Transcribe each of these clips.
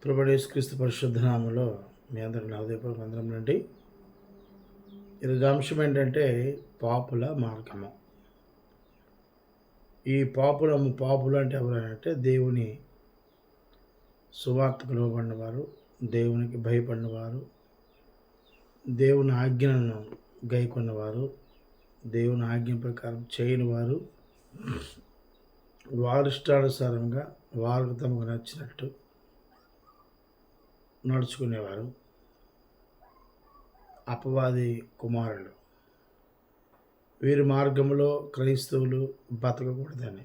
ప్రభువైన యేసుక్రీస్తు పరిశుద్ధ నామములో మీ అందరికి నా హృదయపూర్వక వందనములండి. ఈరోజు అంశం ఏంటంటే పాపుల మార్గము. ఈ పాపులు అంటే ఎవరంటే దేవుని సువార్తకు లోబడిన వారు, దేవునికి భయపడిన వారు, దేవుని ఆజ్ఞలను గైకొన్నవారు, దేవుని ఆజ్ఞ ప్రకారం చేయని వారు, వారిష్టానుసారంగా వారికి తమకు నచ్చినట్టు నడుచుకునేవారు, అపవాది కుమారులు. వీరి మార్గంలో క్రైస్తవులు బతకకూడదని,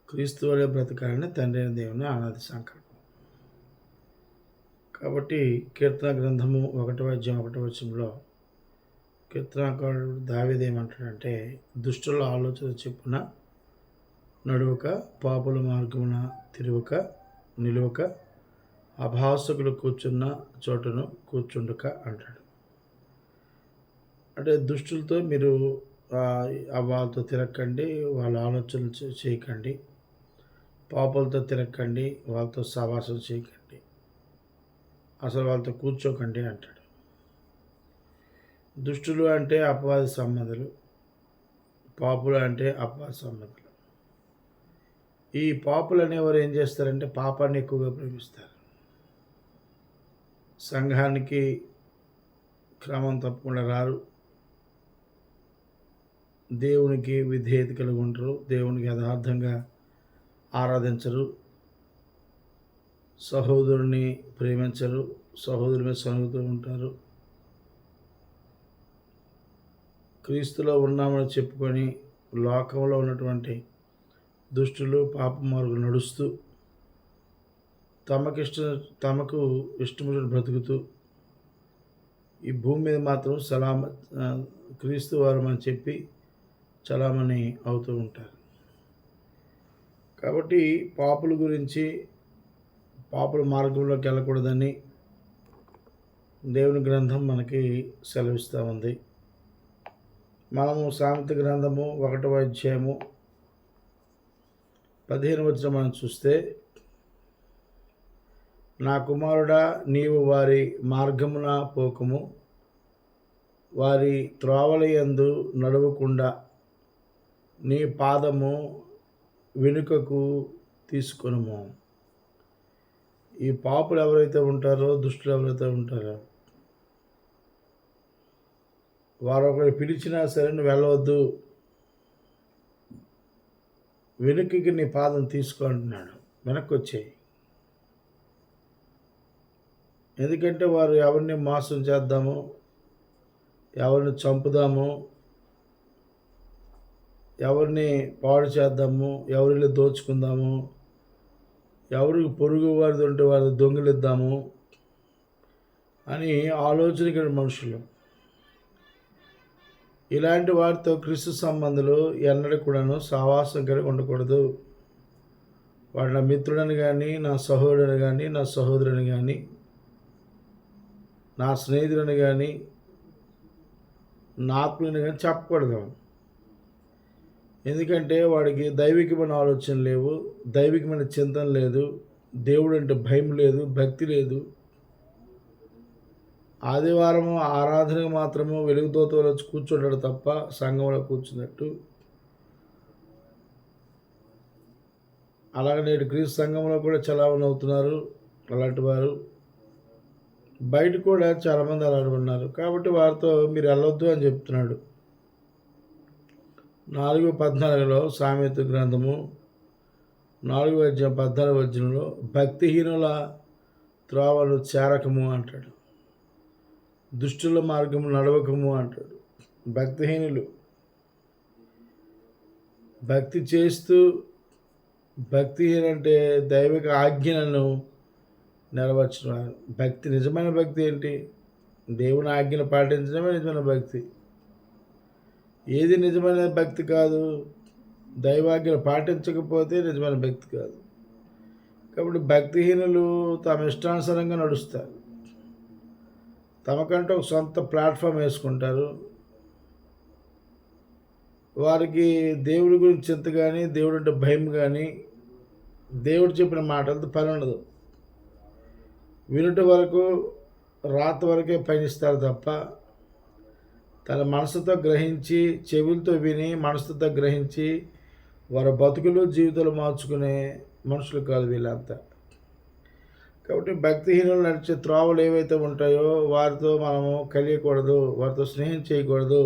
క్రీస్తువులే బ్రతకాలని తండ్రి అయిన దేవుని అనాది సంకల్పం. కాబట్టి కీర్తన గ్రంథము 1:1 కీర్తనాకారుడు దావీదు ఏమంటాడంటే, దుష్టుల ఆలోచన చెప్పున నడువక, పాపుల మార్గమున తిరుగుక, నిలువక, అభాసకులు కూర్చున్న చోటును కూర్చుండుక అంటాడు. అంటే దుష్టులతో మీరు వాళ్ళతో తిరగకండి, వాళ్ళ ఆలోచనలు చేయకండి, పాపులతో తిరగకండి, వాళ్ళతో సహవాసం చేయకండి, అసలు వాళ్ళతో కూర్చోకండి అంటాడు. దుష్టులు అంటే అపవాది సంబంధులు, పాపులు అంటే అపవాది సంబంధులు. ఈ పాపులు అనేవారు ఏం చేస్తారంటే పాపాన్ని ఎక్కువగా ప్రేమిస్తారు. సంఘానికి క్రమం తప్పకుండా రారు, దేవునికి విధేయత కలిగి ఉంటారు, దేవునికి యథార్థంగా ఆరాధించరు, సహోదరుని ప్రేమించరు, సహోదరుని మీద సనుగుతూ ఉంటారు, క్రీస్తులో ఉన్నామని చెప్పుకొని లోకంలో ఉన్నటువంటి దుష్టులు పాప మార్గం నడుస్తూ తమకు ఇష్టమైన బ్రతుకుతూ ఈ భూమి మీద మాత్రం క్రీస్తు వారు అని చెప్పి చలామణి అవుతూ ఉంటారు. కాబట్టి పాపుల గురించి, పాపుల మార్గంలోకి వెళ్ళకూడదని దేవుని గ్రంథం మనకి సెలవిస్తూ ఉంది. మనము సామెత గ్రంథము 1:15 మనం చూస్తే, నా కుమారుడా, నీవు వారి మార్గమున పోకము, వారి త్రోవలయందు నడవకుండా నీ పాదము వెనుకకు తీసుకొనుము. ఈ పాపులు ఎవరైతే ఉంటారో, దుష్టులు ఎవరైతే ఉంటారో, వారు ఒకరు పిలిచినా సరే నువ్వు వెళ్ళవద్దు, వెనుకకి నీ పాదం తీసుకో అంటున్నాడు. వెనక్కి వచ్చేయి. ఎందుకంటే వారు ఎవరిని మోసం చేద్దాము, ఎవరిని చంపుదాము, ఎవరిని పాడు చేద్దాము, ఎవరిని దోచుకుందాము, ఎవరికి పొరుగు వారిది ఉంటే వారి దొంగిలిద్దాము అని ఆలోచన కలిగిన మనుషులు. ఇలాంటి వారితో క్రీస్తు సంబంధులు ఎన్నడూ కూడాను సహవాసం కలిగి ఉండకూడదు. వాడు నా మిత్రుడని కానీ, నా సహోదరుని కానీ, నా సహోదరుని కానీ, నా స్నేహితుడిని కానీ, నా ఆత్మీయుని కానీ చెప్పకూడదు. ఎందుకంటే వాడికి దైవికమైన ఆలోచన లేవు, దైవికమైన చింతన లేదు, దేవుడు అంటే భయం లేదు, భక్తి లేదు. ఆదివారం ఆరాధనకు మాత్రము వెలుగుతోతో వచ్చి కూర్చుంటాడు తప్ప సంఘంలో కూర్చున్నట్టు. అలాగే నేడు క్రీస్తు సంఘంలో కూడా చలామణి అవుతున్నారు అలాంటి వారు. బయట కూడా చాలామంది అలాంటి ఉన్నారు. కాబట్టి వారితో మీరు వెళ్ళొద్దు అని చెప్తున్నాడు. 4:14 సామెత గ్రంథము 4:14 భక్తిహీనుల త్రోవలు చేరకము అంటాడు, దుష్టుల మార్గము నడవకము అంటాడు. భక్తిహీనులు భక్తి చేస్తూ, భక్తిహీన అంటే దైవిక ఆజ్ఞలను నెరవేర్చున్నారు. భక్తి, నిజమైన భక్తి ఏంటి? దేవుని ఆజ్ఞను పాటించడమే నిజమైన భక్తి. ఏది నిజమైన భక్తి కాదు? దైవాజ్ఞను పాటించకపోతే నిజమైన భక్తి కాదు. కాబట్టి భక్తిహీనులు తమ ఇష్టానుసారంగా నడుస్తారు, తమకంటూ ఒక సొంత ప్లాట్ఫామ్ వేసుకుంటారు. వారికి దేవుడి గురించి చింత కానీ, దేవుడు అంటే భయం కానీ, దేవుడు చెప్పిన మాటలతో పని ఉండదు. వినుట వరకు రాత వరకే పయనిస్తారు తప్ప తన మనసుతో గ్రహించి, చెవులతో విని మనసుతో గ్రహించి వారి బతుకులు జీవితాలు మార్చుకునే మనుషులు కాదు వీళ్ళంతా. కాబట్టి భక్తిహీనులు నడిచే త్రోవలు ఏవైతే ఉంటాయో వారితో మనము కలియకూడదు, వారితో స్నేహం చేయకూడదు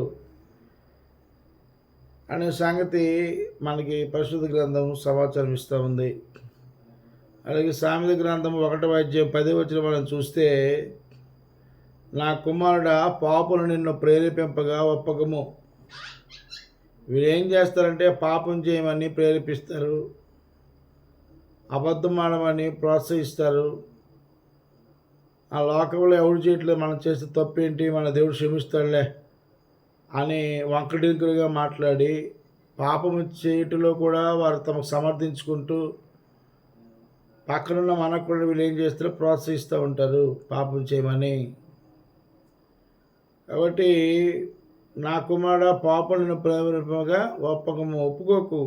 అనే సంగతి మనకి పరిశుద్ధ గ్రంథం సమాచారం ఇస్తూ ఉంది. అలాగే సామెత గ్రంథం 1:10 మనం చూస్తే, నా కుమారుడా పాపులు నిన్ను ప్రేరేపింపగా ఒప్పకము. వీళ్ళు ఏం చేస్తారంటే పాపం చేయమని ప్రేరేపిస్తారు, అబద్ధం ఆడమని ప్రోత్సహిస్తారు. ఆ లోకంలో ఎవరు చేయట్లేదు, మనం చేస్తే తప్పేంటి, మన దేవుడు క్షమిస్తాడులే అని వంకడింకులుగా మాట్లాడి పాపము చేయటంలో కూడా వారు తమకు సమర్థించుకుంటూ పక్కనున్న మనకు కూడా వీళ్ళు ఏం చేస్తారో ప్రోత్సహిస్తూ ఉంటారు పాపం చేయమని. కాబట్టి నా కుమారుడా పాపలను ప్రేరేపింపగా ఒప్పకము. ఒప్పుకోకు.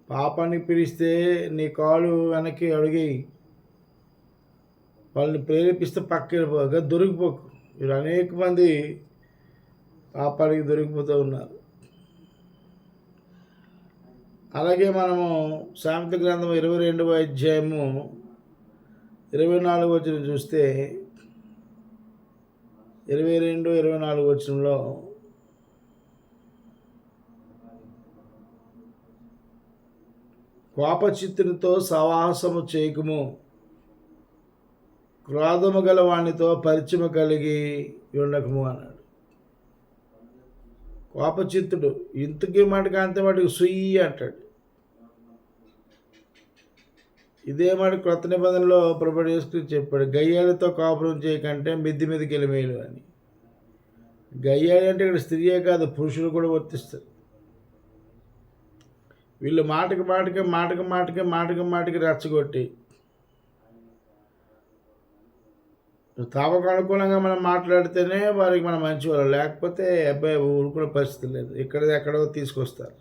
పాపాన్ని పిలిస్తే నీ కాలు వెనక్కి అడిగి వాళ్ళని ప్రేరేపిస్తే పక్కగా దొరికిపోకు. మీరు అనేక మంది పాపానికి దొరికిపోతూ ఉన్నారు. అలాగే మనము సామెత గ్రంథం 22:24 చూస్తే 22-24 కోపచిత్తునితో సవాసము చేయకుము, క్రోధము గల వానితో పరిచయము కలిగి ఉండకము అన్నాడు. కోపచిత్తుడు ఇంతకీ మాటకి అంతే మటుకు సుయ్యి అంటాడు. ఇదే మాట క్రొత్త నిబంధనలో ప్రభువు యేసు చెప్పాడు, గయ్యాలతో కాపురం చేయకంటే మిద్ది మీదకి వెళ్ళి అని. గయ్యాలి అంటే ఇక్కడ స్త్రీయే కాదు, పురుషులు కూడా వర్తిస్తారు. వీళ్ళు మాటకి రెచ్చగొట్టి తామకు అనుకూలంగా మనం మాట్లాడితేనే వారికి మనం మంచివాళ్ళు, లేకపోతే అబ్బాయి ఊరుకునే పరిస్థితి లేదు. ఎక్కడో తీసుకొస్తారు,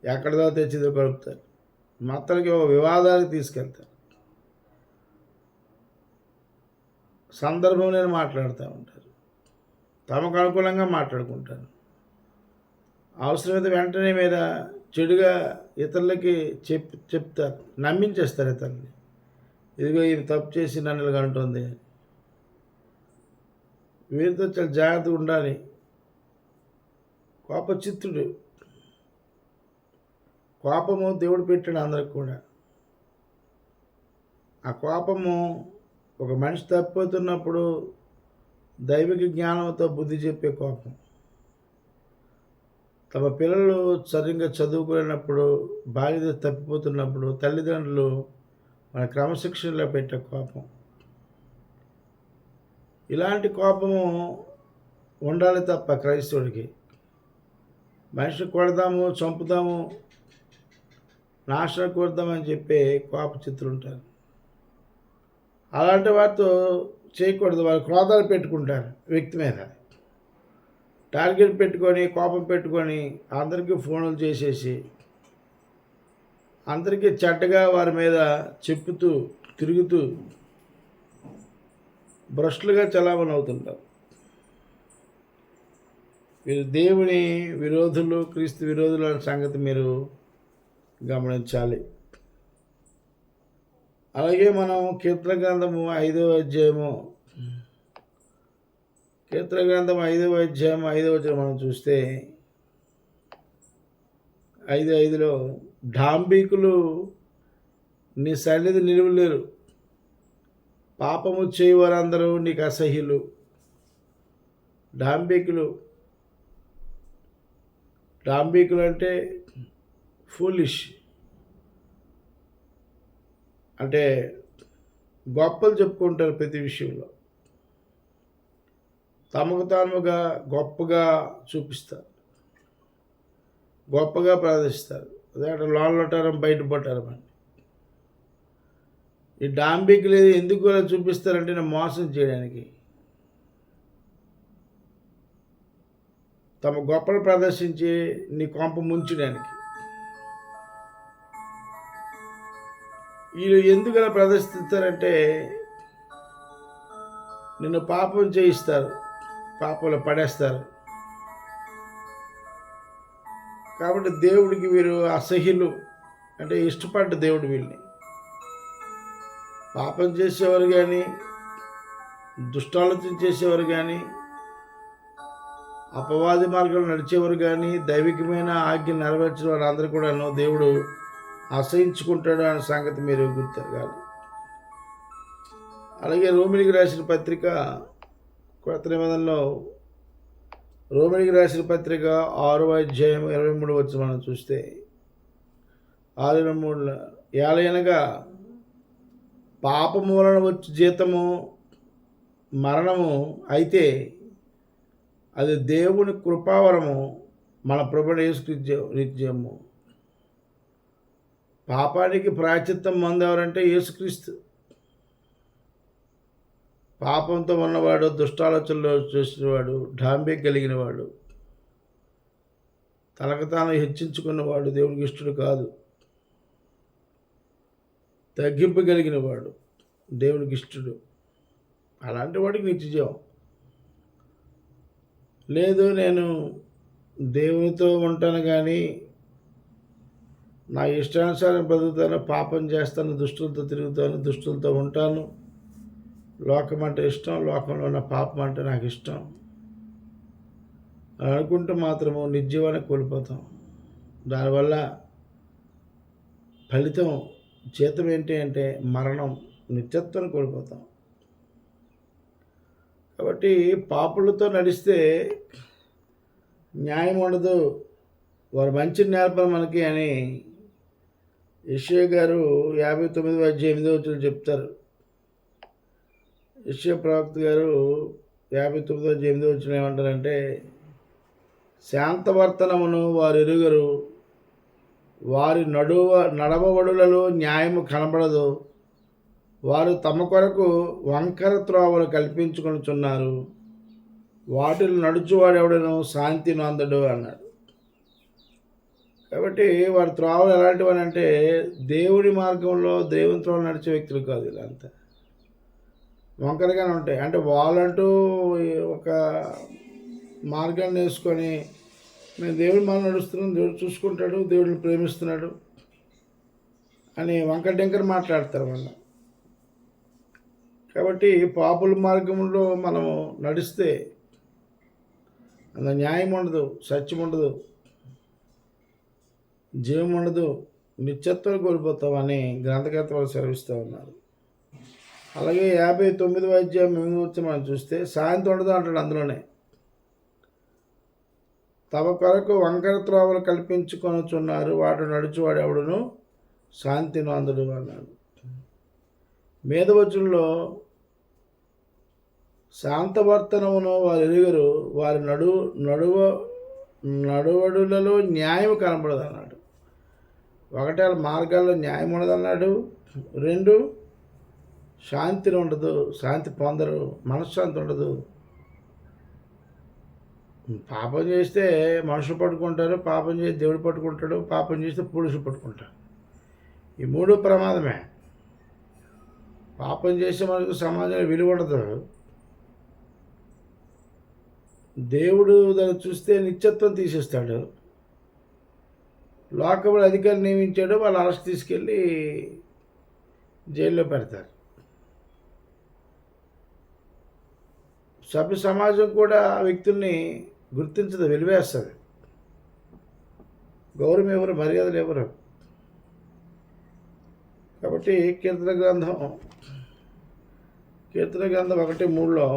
ఎక్కడదో తెచ్చిదో కలుపుతారు, మొత్తానికి వివాదాలకు తీసుకెళ్తారు, సందర్భం లేని మాట్లాడుతూ ఉంటారు, తమకు అనుకూలంగా మాట్లాడుకుంటారు. అవసరమైతే వెంటనే మీద చెడుగా ఇతరులకి చెప్తారు, నమ్మించేస్తారు ఇతరులని. ఇదిగో ఇది తప్పు చేసి నన్ను ఇలాగ అంటుంది. వీరితో చాలా జాగ్రత్తగా ఉండాలి. కోపచిత్తుడు, కోపము దేవుడు పెట్టాడు అందరికి కూడా. ఆ కోపము ఒక మనిషి తప్పిపోతున్నప్పుడు దైవిక జ్ఞానంతో బుద్ధి చెప్పే కోపం. తమ పిల్లలు సరిగ్గా చదువుకునేటప్పుడు, బాధ్యత తప్పిపోతున్నప్పుడు తల్లిదండ్రులు మన క్రమశిక్షణలో పెట్టే కోపం. ఇలాంటి కోపము ఉండాలి తప్ప క్రైస్తవుడికి. మనిషి కొడదాము, చంపుదాము, నాశనం కొడదామని చెప్పి కోపచిత్తులు ఉంటారు. అలాంటి వారితో చేయకూడదు. వాళ్ళు క్రోధాలు పెట్టుకుంటారు, వ్యక్తి మీద టార్గెట్ పెట్టుకొని, కోపం పెట్టుకొని అందరికీ ఫోన్లు చేసేసి అందరికీ చెడ్డగా వారి మీద చెప్పుతూ తిరుగుతూ భ్రష్టులుగా చలామణి అవుతుంటారు. వీరు దేవుని విరోధులు, క్రీస్తు విరోధులు అనే సంగతి మీరు గమనించాలి. అలాగే మనం కీర్తన గ్రంథము 5వ అధ్యాయము 5వ మనం చూస్తే 5:5 డాంబికులు నీ సన్నిధి నిలువలేరు, పాపము చేయవారందరూ నీకు అసహ్యులు. డాంబికులు అంటే ఫూలిష్, అంటే గొప్పలు చెప్పుకుంటారు ప్రతి విషయంలో, తమకు తాముగా గొప్పగా చూపిస్తారు, గొప్పగా ప్రదర్శిస్తారు. అదే లోన్లటారం బయట పట్టారం అని. ఈ డాంబికులు ఎందుకు అలా చూపిస్తారంటే నేను మోసం చేయడానికి, తమ గొప్పలు ప్రదర్శించి నీ కొంప ముంచడానికి. వీళ్ళు ఎందుకు అలా ప్రదర్శిస్తారంటే నిన్ను పాపం చేయిస్తారు, పాపంలో పడేస్తారు. కాబట్టి దేవుడికి వీరు అసహ్యులు, అంటే ఇష్టపడ్డ దేవుడు వీళ్ళని. పాపం చేసేవారు కానీ, దుష్టాలోచన చేసేవారు కానీ, అపవాది మార్గంలో నడిచేవారు కానీ, దైవికమైన ఆజ్ఞ నెరవేర్చిన వారందరూ కూడా దేవుడు అసహించుకుంటాడు అనే సంగతి మీరు గుర్తెరగాలి. అలాగే రోమిలికి రాసిన పత్రిక కొత్త నిబంధనలో రోమిలికి రాసిన పత్రిక 6వ అధ్యాయం 23 వచ్చి మనం చూస్తే 6:23 ఏలయనగా పాపము వలన వచ్చి జీతము మరణము, అయితే అది దేవుని కృపావరము మన ప్రభువైన యేసుక్రీస్తు నిత్యము. పాపానికి ప్రాయశ్చిత్తం మందు ఎవరంటే యేసుక్రీస్తు. పాపంతో ఉన్నవాడు, దుష్టాలోచనలో చేసినవాడు, డాంబిక కలిగినవాడు, తనకు తాను హెచ్చించుకున్నవాడు దేవునికి ఇష్టడు కాదు. తగ్గింపు కలిగిన వాడు దేవునికి ఇష్టడు. అలాంటి వాడికి నిత్యజీవం లేదు. నేను దేవునితో ఉంటాను కానీ నా ఇష్టానుసారం బ్రతుకుతాను, పాపం చేస్తాను, దుష్టులతో తిరుగుతాను, దుష్టులతో ఉంటాను, లోకం అంటే ఇష్టం, లోకంలో ఉన్న పాపం అంటే నాకు ఇష్టం అని అనుకుంటే మాత్రము నిత్యజీవాన్ని కోల్పోతాం. దానివల్ల ఫలితం జీతం ఏంటి అంటే మరణం, నిత్యత్వాన్ని కోల్పోతాం. కాబట్టి పాపులతో నడిస్తే న్యాయం ఉండదు, వారు మంచి నేర్పరు మనకి అని యెషయా గారు 59వ అధ్యాయం 8వ వచనం చెప్తారు. యెషయా ప్రవక్త గారు 59వ అధ్యాయం 8వ వచనం ఏమంటారంటే, శాంతవర్తనమును వారు ఎరుగరు, వారి నడవబడులలో న్యాయము కనబడదు, వారు తమ కొరకు వంకర త్రోవలు కల్పించుకొనుచున్నారు, వాటిలో నడుచువాడెవడను శాంతి నొందడు అన్నాడు. కాబట్టి వారి త్రోవలు ఎలాంటివని అంటే దేవుడి మార్గంలో దేవుని త్రోవలు నడిచే వ్యక్తులు కాదు. వీళ్ళంతా వంకరగానే ఉంటాయి. అంటే వాళ్ళంటూ ఒక మార్గాన్ని వేసుకొని మేము దేవుడి మార్గం నడుస్తున్నాం, దేవుడు చూసుకుంటాడు, దేవుడిని ప్రేమిస్తున్నాడు అని వంకర డెంకర మాట్లాడతారు వాళ్ళు. కాబట్టి పాపుల మార్గంలో మనము నడిస్తే అందులో న్యాయం ఉండదు, సత్యం ఉండదు, జీవం ఉండదు, నిత్యత్వం కోల్పోతామని గ్రంథకర్త వాళ్ళు సెలవిస్తూ ఉన్నారు. అలాగే 59వ అధ్యాయం 8వ వచనం మనం చూస్తే శాంతి ఉండదు అంటాడు. అందులోనే తమ కొరకు వంకర త్రోవలు కల్పించుకొనుచున్నారు, వాడు నడుచువాడు ఎవడును శాంతి నొందడు అన్నాడు. మేధవచనంలో శాంతవర్తనమును వారు ఎరుగరు, వారి నడువడులలో న్యాయం కనబడదు అన్నాడు. ఒకటి వాళ్ళ మార్గాల్లో న్యాయం ఉండదన్నాడు. 2 శాంతి ఉండదు, శాంతి పొందరు, మనశ్శాంతి ఉండదు. పాపం చేస్తే మనుషులు పట్టుకుంటారు, పాపం చేసి దేవుడు పట్టుకుంటాడు, పాపం చేస్తే పురుషులు పట్టుకుంటారు. ఈ 3 ప్రమాదమే. పాపం చేసే మనకు సమాజంలో విలువ ఉండదు. దేవుడు దాన్ని చూస్తే నిత్యత్వం తీసేస్తాడు. లోకంలో అధికారులు నియమించాడు, వాళ్ళు అరెస్ట్ తీసుకెళ్ళి జైల్లో పెడతారు. సభ్య సమాజం కూడా ఆ వ్యక్తుల్ని గుర్తించదు, వెలివేస్తుంది. గౌరవం ఎవరు, మర్యాదలు ఎవరు. కాబట్టి కీర్తన గ్రంథం 1:3లో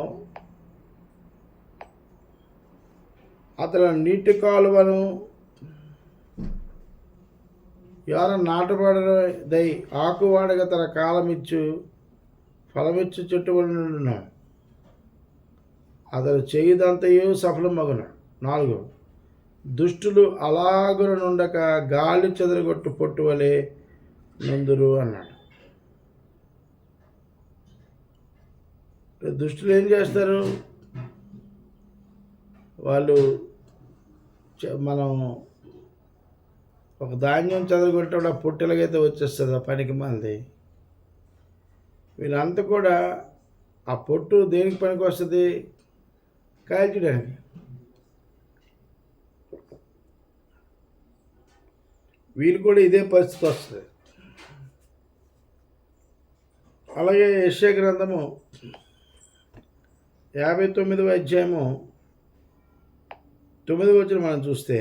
అతను నీటి కాలువను ఎవర నాటబడదై ఆకువాడగా తన కాలమిచ్చు ఫలమిచ్చు చెట్టుబడిను, అతను చేయుదంతయు సఫలమగును. 4 దుష్టులు అలాగున నుండక గాలి చెదరగొట్టు పొట్టు వలె నందురు అన్నాడు. దుష్టులు ఏం చేస్తారు? వాళ్ళు మనం ఒక ధాన్యం చెదరగొట్టేటప్పుడు ఆ పొట్టెలకైతే వచ్చేస్తుంది, ఆ పనికి మంది వీళ్ళంతా కూడా ఆ పొట్టు దేనికి పనికి వస్తుంది? కాల్చడానికి. వీళ్ళు కూడా ఇదే పరిస్థితి వస్తుంది. అలాగే యెషయా గ్రంథము 59వ అధ్యాయము 9వ వచనం మనం చూస్తే,